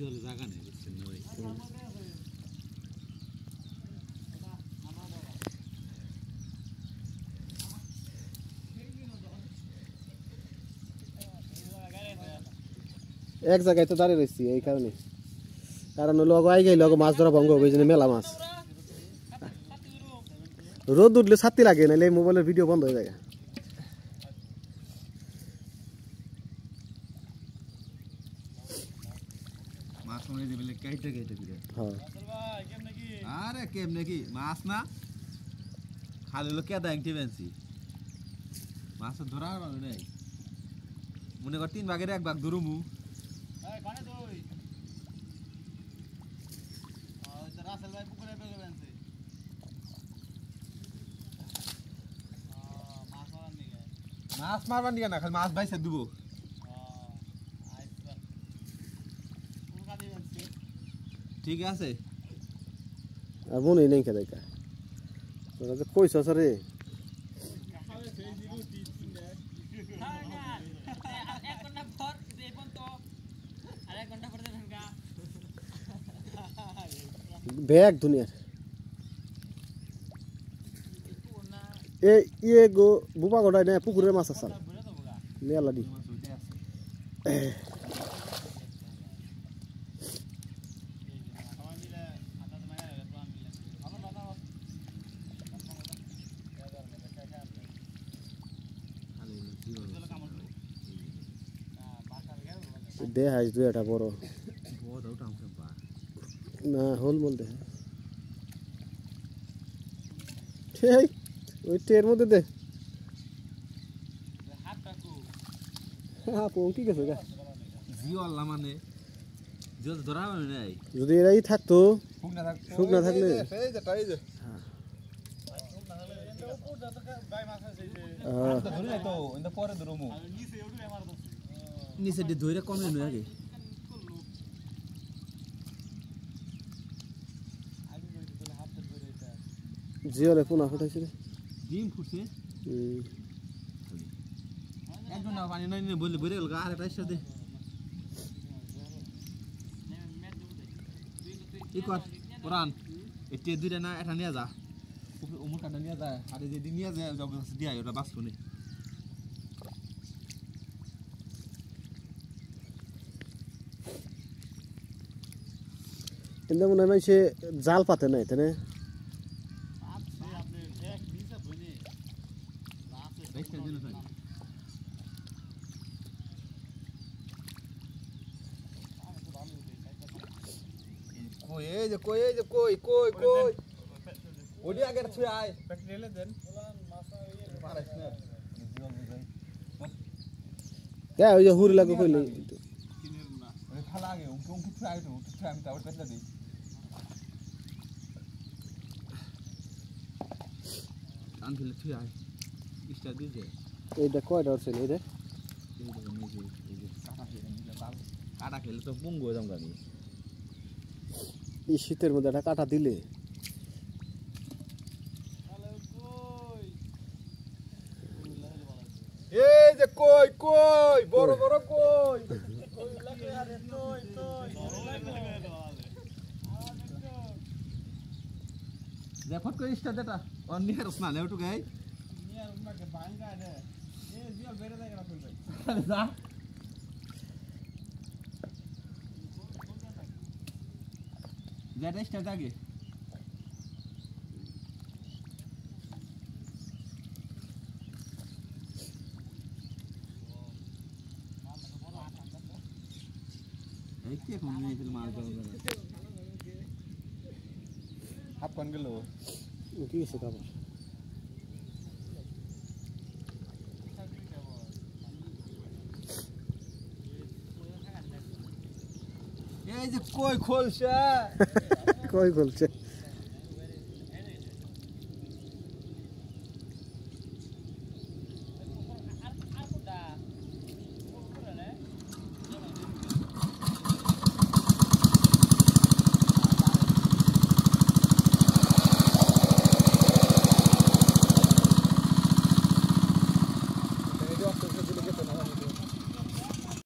জল জায়গা নেই বুঝছেন না ভাই এক জায়গায় তো দাঁড়িয়ে রয়েছি এই কারণে কারণ লগ আই গেল মাছ ধরা ভঙ্গ হবে এই জন্য মেলা মাছ রোদ উঠলে ছাতি লাগে নাহলে মোবাইলের ভিডিও বন্ধ হয়ে যায় মাছ মনে দিবেলে কাইতে কাইতে দিবে হ্যাঁ ভাই কেমনে কি আরে কেমনে কি মাছ না খালি লোক কেদা আংটি বেনছি মাছ ধরা হবে নাই মনে কর 3 ভাগের 1 ভাগ ধরুমু এই কানে দই আর এটা রাসেল ভাই পুকুরে বেগে বেনছে মাছ মারবার নিয়ে না খালি মাছ বাইসে দিব ঠিক আছে আর মনে নেই খেলে কা তোরা যে কইছ রে ব্যাগ দুনিয়ার এ ইয়ে গো বুবা গড়াই না পুকুরের মাছ আছে মেলা দি দে হাইজ দুই এটা বড় না হোল মোল দে এই ওই টের মধ্যে দে হ্যাঁ পৌঁকি গেছে গা জিও আল্লাহ মানে জিও ধরা মানে নাই যদি এরাই থাকতো শুকনা থাকলে এই যে টাই যে নিচে ধরে কমে নয় আগে জিওলে পোনা ফুটাইছে রে ডিম ফুটছে একজন না পানি নাই বলে বলে গেল আর একটা এসে দে ই কর কোরআন এতে দুইটা না এটা নিয়ে যা উমর কাটা নিয়ে যায় আর যদি নিয়ে যায় জব দিয়া ওটা বাস কোনে কিন্তু মনে হয় সে জাল পাতে নাই তাই না কই এই যে কই এই যে কই কই কই ওডি আগে ছুই আয় প্যাকেটে দেন পারাস না কে ওই যে হুরি লাগো কইলে কিনের না ওই খালা আগে উনকে ছুই আয় তো ছুই আমি তাও পেছলা দেই আন ফেলে ছুই আয় ইস্টা দিছে এইটা কয়টা হচ্ছে এইটা কাটা খেলে তো পঙ্গু হয়ে যাম আমি এই শীতের মধ্যে একটা কাটা দিলে এই যে কই কই বড় বড় কই দেখত কই স্টার্ট এটা অন্য হেরস না লেউটু গাই নিয়ার উনাকে ভাঙা দে এই জিয়া বেরে যায় না কইবে যা যেটা স্টার্ট আগে এই কি কোন নিয়ে ফেল মাছ দাও হাফ কোন গেল কি আছে খাবার এই যে কই খোলছে কই বলছে